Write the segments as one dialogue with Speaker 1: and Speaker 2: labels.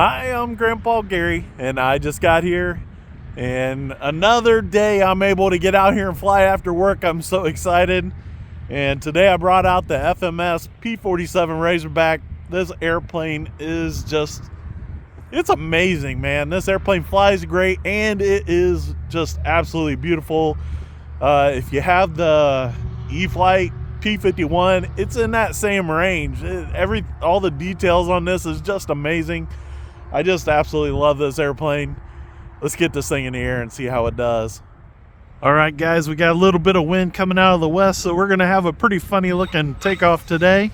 Speaker 1: Hi, I'm Grandpa Gary, and I just got here, and another day I'm able to get out here and fly after work. I'm so excited. And today I brought out the FMS P-47 Razorback. This airplane is it's amazing, man. This airplane flies great, and it is just absolutely beautiful. If you have the E-Flight P-51, it's in that same range. All the details on this is just amazing. I just absolutely love this airplane. Let's get this thing in the air and see how it does. All right, guys, we got a little bit of wind coming out of the west, so we're going to have a pretty funny looking takeoff today.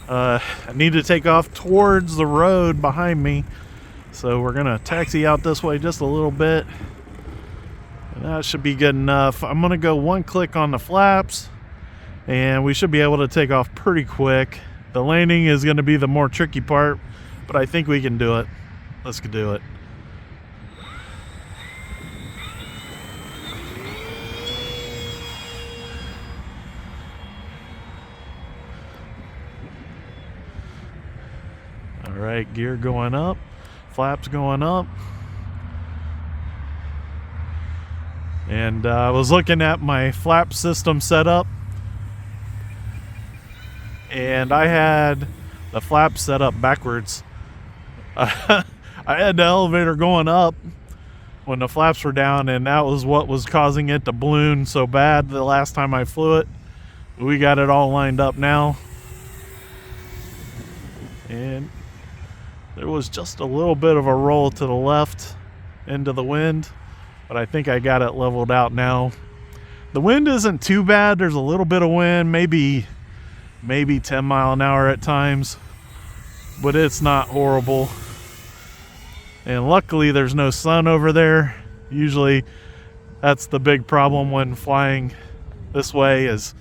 Speaker 1: I need to take off towards the road behind me, so we're going to taxi out this way just a little bit. And that should be good enough. I'm going to go one click on the flaps, and we should be able to take off pretty quick. The landing is going to be the more tricky part, but I think we can do it. Let's do it. All right, gear going up, flaps going up. And I was looking at my flap system setup, and I had the flap set up backwards. I had the elevator going up when the flaps were down, and that was what was causing it to balloon so bad the last time I flew it. We got it all lined up now, and there was just a little bit of a roll to the left into the wind, but I think I got it leveled out now. The wind isn't too bad. There's a little bit of wind, maybe 10 mile an hour at times, but it's not horrible. And luckily there's no sun over there. Usually that's the big problem when flying this way, is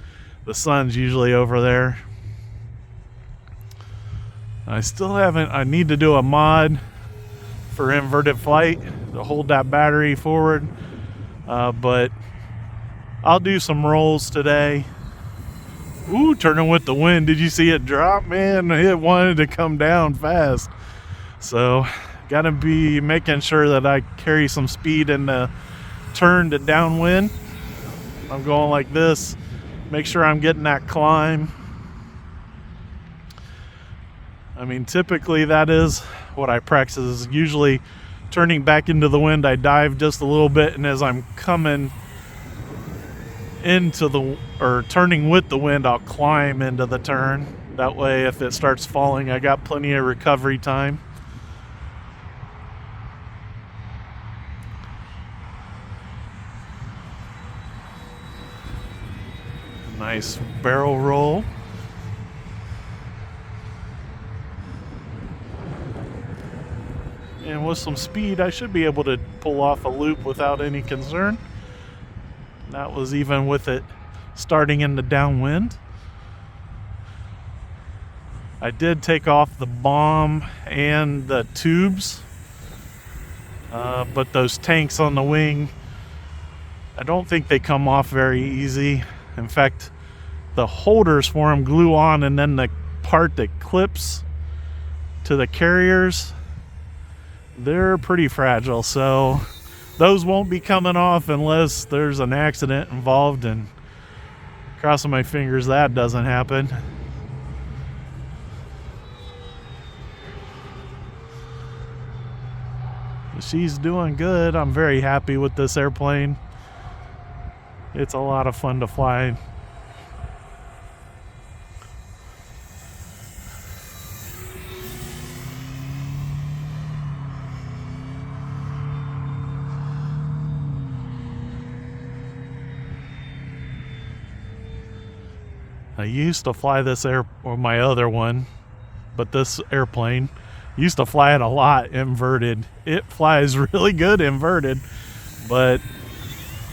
Speaker 1: the sun's usually over there. I need to do a mod for inverted flight to hold that battery forward, but I'll do some rolls today. Ooh, turning with the wind. Did you see it drop? Man, it wanted to come down fast. So gotta be making sure that I carry some speed in the turn to downwind. I'm going like this. Make sure I'm getting that climb. I mean, typically that is what I practice, is usually turning back into the wind. I dive just a little bit, and as I'm coming turning with the wind, I'll climb into the turn. That way, if it starts falling, I got plenty of recovery time. Nice barrel roll. And with some speed, I should be able to pull off a loop without any concern. That was even with it starting in the downwind. I did take off the bomb and the tubes, but those tanks on the wing, I don't think they come off very easy. In fact, the holders for them glue on, and then the part that clips to the carriers, they're pretty fragile, so those won't be coming off unless there's an accident involved, and crossing my fingers that doesn't happen. She's doing good. I'm very happy with this airplane. It's a lot of fun to fly. I used to fly this my other one, but this airplane used to fly it a lot inverted. It flies really good inverted, but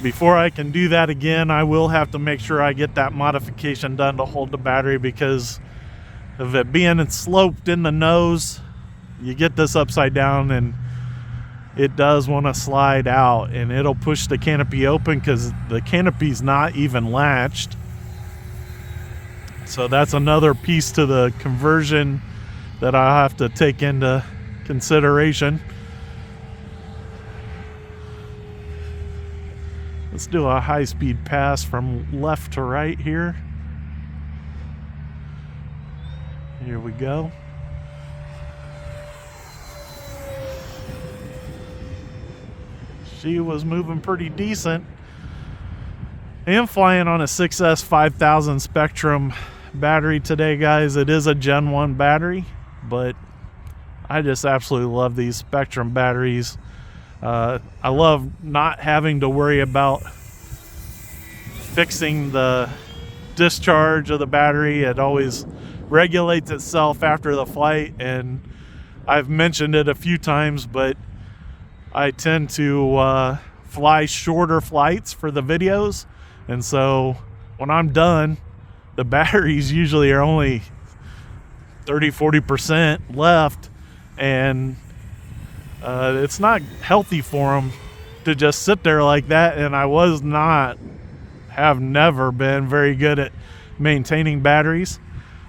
Speaker 1: before I can do that again, I will have to make sure I get that modification done to hold the battery, because of it being sloped in the nose, you get this upside down and it does want to slide out, and it'll push the canopy open because the canopy's not even latched. So that's another piece to the conversion that I have to take into consideration. Let's do a high-speed pass from left to right here. Here we go. She was moving pretty decent. I am flying on a 6S 5000 Spectrum battery today, guys. It is a Gen 1 battery, but I just absolutely love these Spectrum batteries. I love not having to worry about fixing the discharge of the battery. It always regulates itself after the flight, and I've mentioned it a few times, but I tend to fly shorter flights for the videos, and so when I'm done, the batteries usually are only 30-40% left, and it's not healthy for them to just sit there like that. And I have never been very good at maintaining batteries,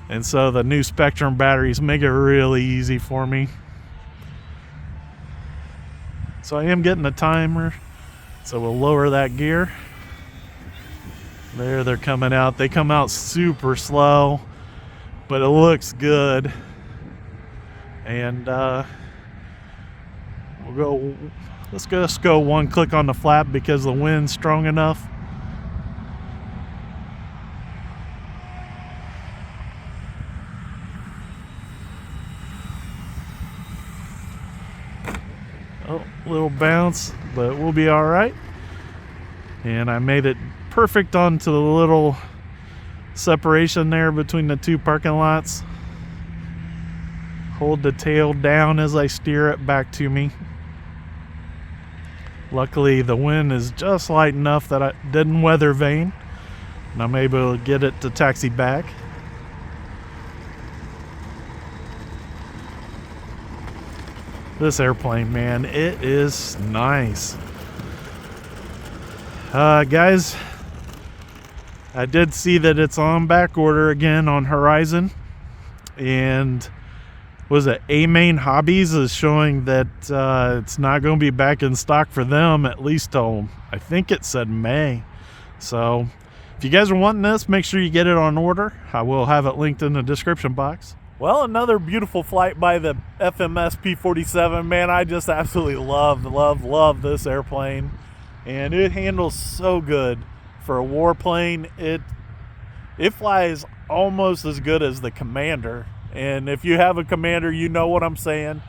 Speaker 1: and so the new Spectrum batteries make it really easy for me. So I am getting a timer, so we'll lower that gear. There, they're coming out. They come out super slow, but it looks good. And let's just go one click on the flap because the wind's strong enough. Oh, little bounce, but we'll be all right. And I made it perfect onto the little separation there between the two parking lots. Hold the tail down as I steer it back to me. Luckily, the wind is just light enough that I didn't weather vane, and I'm able to get it to taxi back. This airplane, man, it is nice. Guys, I did see that it's on back order again on Horizon, and was it A-Main Hobbies is showing that it's not going to be back in stock for them at least till, I think it said May. So if you guys are wanting this, make sure you get it on order. I will have it linked in the description box. Well, another beautiful flight by the FMS P-47. Man, I just absolutely love this airplane, and it handles so good for a warplane. It flies almost as good as the Commander, and if you have a Commander, you know what I'm saying.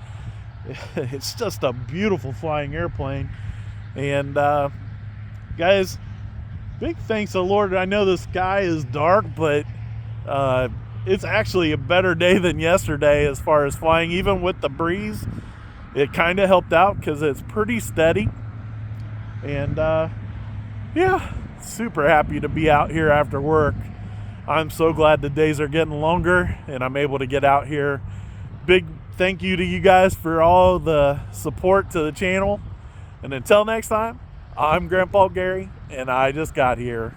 Speaker 1: It's just a beautiful flying airplane. And guys, big thanks to the Lord. I know the sky is dark, but it's actually a better day than yesterday as far as flying. Even with the breeze, it kind of helped out because it's pretty steady. And yeah, super happy to be out here after work. I'm so glad the days are getting longer and I'm able to get out here. Big thank you to you guys for all the support to the channel. And until next time, I'm Grandpa Gary, and I just got here.